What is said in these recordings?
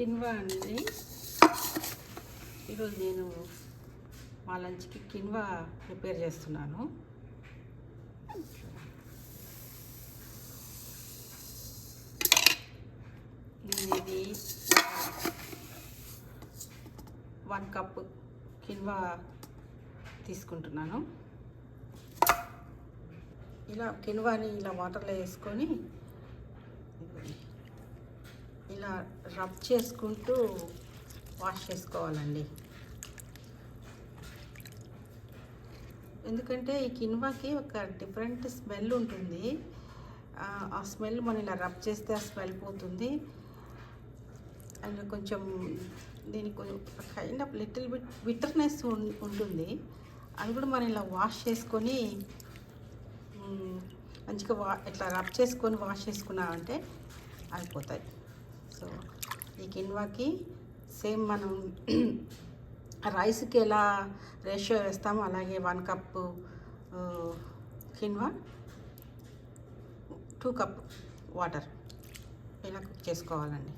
Quinoa అండి. ఈరోజు నేను మా లంచ్కి కిన్వా ప్రిపేర్ చేస్తున్నాను. ఇది 1 కప్ కిన్వా తీసుకుంటున్నాను. ఇలా కిన్వాని ఇలా వాటర్లో వేసుకొని ఇలా రబ్ చేసుకుంటూ వాష్ చేసుకోవాలండి. ఎందుకంటే ఈ కిన్వాకి ఒక డిఫరెంట్ స్మెల్ ఉంటుంది. ఆ స్మెల్ మనం ఇలా రబ్ చేస్తే ఆ స్మెల్ పోతుంది. అండ్ కొంచెం దీనికి కొంచెం kind of little bit bitterness ఉంటుంది. అది కూడా మనం ఇలా వాష్ చేసుకొని మంచిగా ఇట్లా రబ్ చేసుకొని వాష్ చేసుకున్నామంటే అయిపోతాయి. సో ఈ కిన్వాకి సేమ్ మనం రైస్కి ఎలా రేషియో వేస్తామో అలాగే 1 కప్పు కిన్వా 2 కప్ వాటర్ ఇలా కుక్ చేసుకోవాలండి.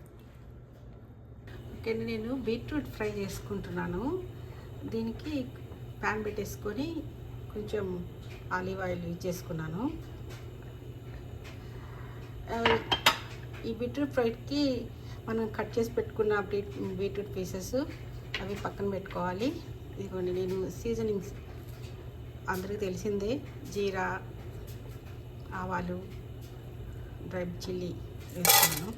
ఓకే, నేను బీట్రూట్ ఫ్రై చేసుకుంటున్నాను. దీనికి ప్యాన్ పెట్టేసుకొని కొంచెం ఆలివ్ ఆయిల్ యూజ్ చేసుకున్నాను. ఈ బీట్రూట్ ఫ్రైకి మనం కట్ చేసి పెట్టుకున్న బీట్రూట్ పీసెస్ అవి పక్కన పెట్టుకోవాలి. ఇదిగోండి, నేను సీజనింగ్స్ అందరికీ తెలిసిందే, జీరా, ఆవాలు, డ్రై చిల్లీ వేస్తున్నాను.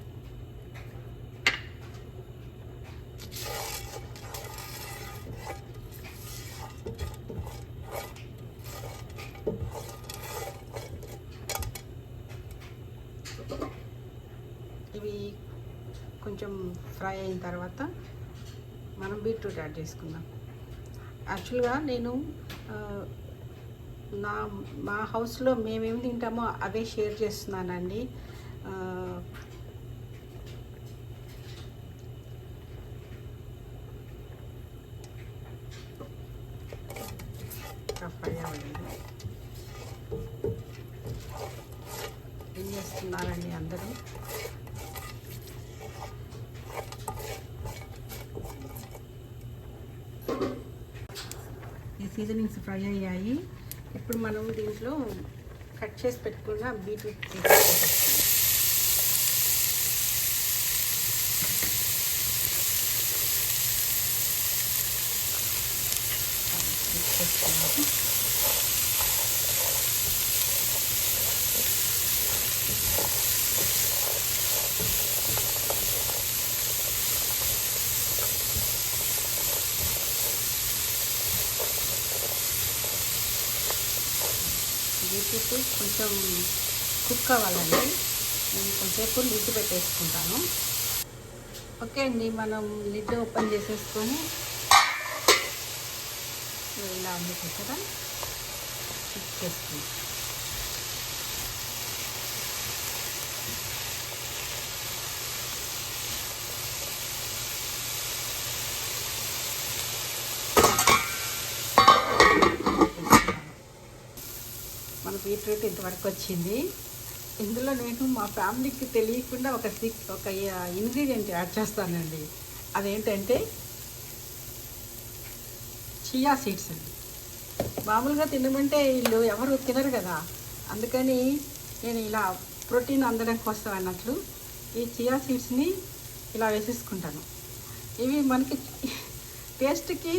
ఇవి కొంచెం ఫ్రై అయిన తర్వాత మనం బీట్రూట్ యాడ్ చేసుకుందాం. యాక్చువల్గా నేను మా హౌస్లో మేమేమి తింటామో అవే షేర్ చేస్తున్నానండి. ఫ్రై అవ్వలేదు. ఏం చేస్తున్నారండి అందరూ? ఈ సీజనింగ్స్ ఫ్రై అయ్యాయి. ఇప్పుడు మనం దీంట్లో కట్ చేసి పెట్టుకున్న బీట్రూట్ బీట్రూట్ కొంచెం కుక్ అవ్వాలండి. నేను కొంచెంసేపు లిడ్ పెట్టేసుకుంటాను. ఓకే అండి, మనం లిడ్ ఓపెన్ చేసేసుకొని ఇలా ఉంది కదా, కుక్ చేసుకుంటాం. మన బీట్రూట్ ఇంతవరకు వచ్చింది. ఇందులో నేను మా ఫ్యామిలీకి తెలియకుండా ఒక ఇంగ్రీడియంట్ యాడ్ చేస్తానండి. అదేంటంటే చియా సీడ్స్ అండి. మామూలుగా తినమంటే వీళ్ళు ఎవరు తినరు కదా, అందుకని నేను ఇలా ప్రోటీన్ అందడం కోసం అన్నట్లు ఈ చియా సీడ్స్ని ఇలా వేసేసుకుంటాను. ఇవి మనకి టేస్ట్కి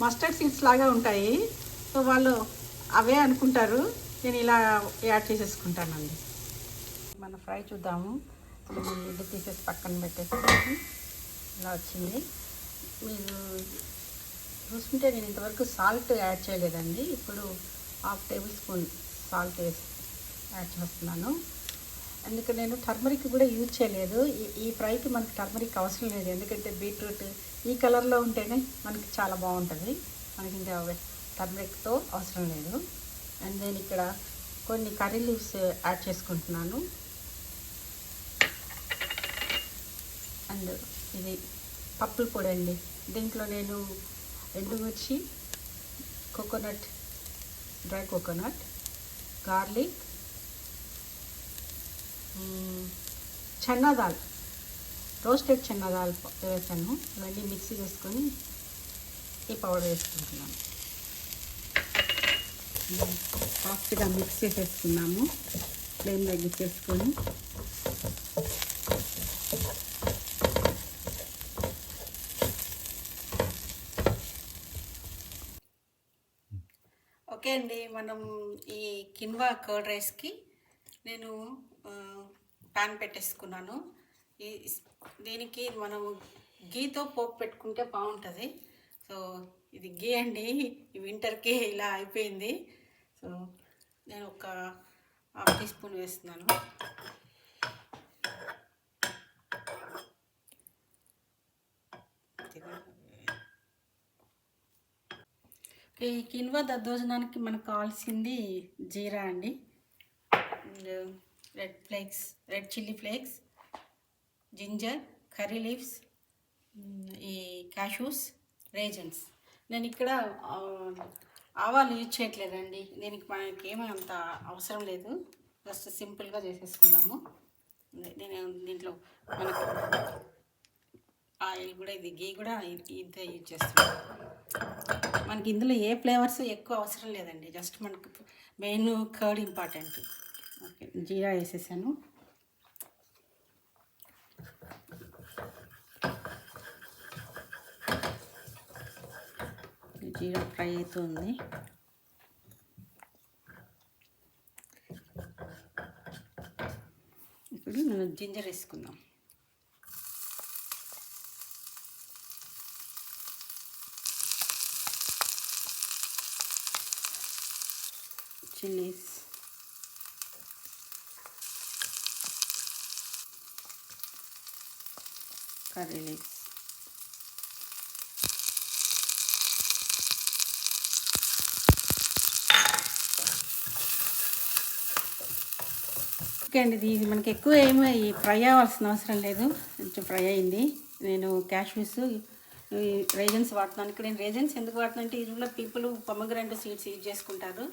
మస్టర్డ్ సీడ్స్ లాగా ఉంటాయి. సో వాళ్ళు అవే అనుకుంటారు. నేను ఇలా యాడ్ చేసేసుకుంటానండి. మన ఫ్రై చూద్దాము. లిడ్ తీసేసి పక్కన పెట్టేసి ఇలా వచ్చింది. మీరు చూసుకుంటే నేను ఇంతవరకు సాల్ట్ యాడ్ చేయలేదండి. ఇప్పుడు 1/2 టేబుల్ స్పూన్ సాల్ట్ యాడ్ చేస్తున్నాను. అందుకే నేను టర్మరిక్ కూడా యూజ్ చేయలేదు. ఈ ఫ్రైకి మనకి టర్మరిక్ అవసరం లేదు, ఎందుకంటే బీట్రూట్ ఈ కలర్లో ఉంటేనే మనకి చాలా బాగుంటుంది. మనకి ఇంకా టర్మరిక్తో అవసరం లేదు. అండ్ నేను ఇక్కడ కొన్ని కర్రీ లీవ్స్ యాడ్ చేసుకుంటున్నాను. అండ్ ఇది పప్పుల పొడి అండి. దీంట్లో నేను ఎండుమిర్చి, coconut, dry coconut, garlic, chana dal roasted చిన్న దాల్ వేసాను. ఇవన్నీ మిక్సీ చేసుకొని ఈ పౌడర్ వేసుకుంటున్నాను. ఫాస్ట్గా మిక్స్ చేసేసుకున్నాము. ఫ్లేమ్ తగ్గించేసుకొని ఓకే అండి. మనం ఈ కిన్వా కర్డ్ రైస్కి నేను ప్యాన్ పెట్టేసుకున్నాను. దీనికి మనం గీతో పోపు పెట్టుకుంటే బాగుంటుంది. సో ఇది గీ అండి, ఈ వింటర్కి ఇలా అయిపోయింది. సో నేను ఒక హాఫ్ టీ స్పూన్ వేస్తున్నాను. ఈ కిన్వా దద్దోజనానికి మనకు కావాల్సింది జీరా అండి, red chilli flakes, ginger, curry leaves, ఈ క్యాషూస్, రేజన్స్. నేను ఇక్కడ ఆవాలు యూజ్ చేయట్లేదండి. దీనికి మనకి ఏమీ అంత అవసరం లేదు. జస్ట్ సింపుల్గా చేసేసుకున్నాము. నేను దీంట్లో మనకు ఆయిల్ కూడా, ఇది గీ కూడా ఇంతే యూజ్ చేస్తున్నాను. మనకి ఇందులో ఏ ఫ్లేవర్స్ ఎక్కువ అవసరం లేదండి. జస్ట్ మనకు మెయిన్ కర్డ్ ఇంపార్టెంట్. ఓకే, జీరా వేసేసాను. జీరా ఫ్రై అవుతుంది. ఇప్పుడు మనం జింజర్ వేసుకుందాం. చిల్లీస్, కర్రీ లీవ్స్, ఓకే అండి. ఇది మనకి ఎక్కువ ఏమీ ఫ్రై అవ్వాల్సిన అవసరం లేదు. కొంచెం ఫ్రై అయింది. నేను క్యాష్యూస్, రేజన్స్ వాడుతున్నాను. ఇక్కడ నేను రేజన్స్ ఎందుకు వాడుతున్నాను అంటే, యూజువల్గా పీపుల్ పొమగ్రానేట్ సీడ్స్ యూజ్ చేసుకుంటారు.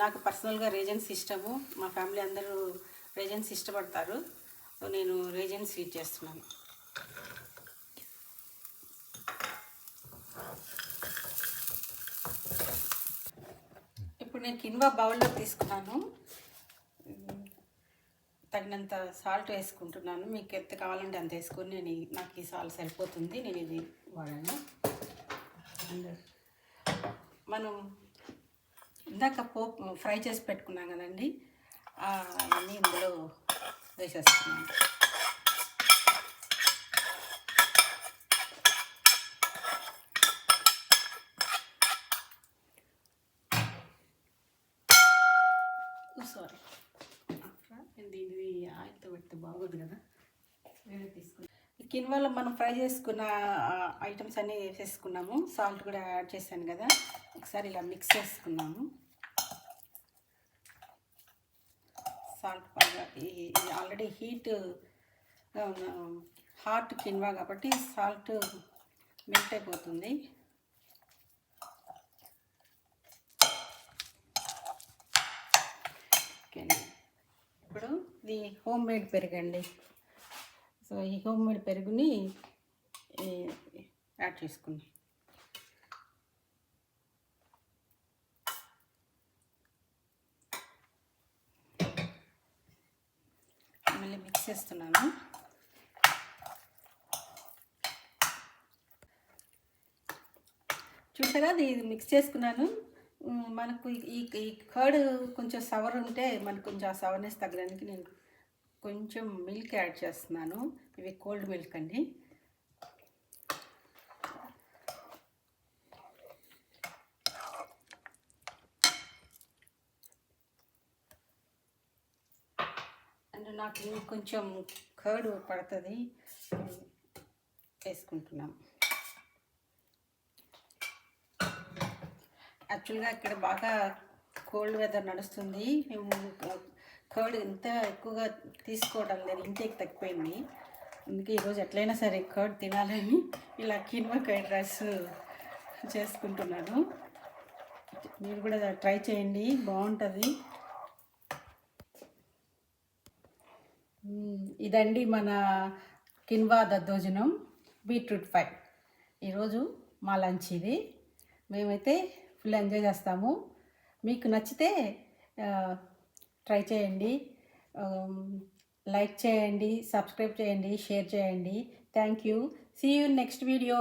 నాకు పర్సనల్గా రేజన్స్ ఇష్టము. మా ఫ్యామిలీ అందరూ రేజన్స్ ఇష్టపడతారు. సో నేను రేజన్స్ యూజ్ చేస్తున్నాను. ఇప్పుడు నేను కిన్వా బౌల్లో తీసుకున్నాను. తగినంత సాల్ట్ వేసుకుంటున్నాను. మీకు ఎంత కావాలంటే అంత వేసుకొని, నాకు ఈ సాల్ట్ సరిపోతుంది. నేను ఇది వాడాను. అండ్ మనం ఇందాక పోపు ఫ్రై చేసి పెట్టుకున్నాం కదండి, అవన్నీ ఇందులో వేసేస్తున్నాను. సారీ, ఇది ఆయిల్తో పెడితే బాగోదు కదా, వేరే తీసుకుని. కిన్వాలో మనం ఫ్రై చేసుకున్న ఐటమ్స్ అన్నీ వేసేసుకున్నాము. సాల్ట్ కూడా యాడ్ చేశాను కదా, ఒకసారి ఇలా మిక్స్ చేసుకున్నాము. సాల్ట్ బాగా, ఇది ఆల్రెడీ హాట్ కిన్వా కాబట్టి సాల్ట్ మెల్ట్ అయిపోతుంది. ఓకే అండి. ఇప్పుడు ఇది హోమ్ మేడ్ పెరుగండి. సో ఈ హోమ్ మేడ్ పెరుగుని యాడ్ చేసుకున్నాం. మళ్ళీ మిక్స్ చేస్తున్నాను. చూసారా, ఇది మిక్స్ చేసుకున్నాను. మనకు ఈ కర్డ్ కొంచెం సవర్ ఉంటే మనకు కొంచెం ఆ సవర్నెస్ తగ్గడానికి నేను కొంచెం మిల్క్ యాడ్ చేస్తున్నాను. ఇవి కోల్డ్ మిల్క్ అండి. అండ్ నాకు కొంచెం కర్డ్ పడుతుంది, వేసుకుంటున్నాం. యాక్చువల్గా ఇక్కడ బాగా కోల్డ్ వెదర్ నడుస్తుంది. మేము కర్డ్ ఇంత ఎక్కువగా తీసుకోవడం లేదు, ఇంటేక్ తగ్గిపోయింది. అందుకే ఈరోజు ఎట్లయినా సరే కర్డ్ తినాలని ఇలా కిన్వా కర్డ్ రైస్ చేసుకుంటున్నాను. మీరు కూడా ట్రై చేయండి, బాగుంటుంది. ఇదండి మన కిన్వా దద్దోజనం, బీట్రూట్ ఫ్రై. ఈరోజు మా లంచ్ ఇది. మేమైతే ఫుల్ ఎంజాయ్ చేస్తాము. మీకు నచ్చితే ట్రై చేయండి, లైక్ చేయండి, సబ్స్క్రైబ్ చేయండి, షేర్ చేయండి. Thank you. See you next video.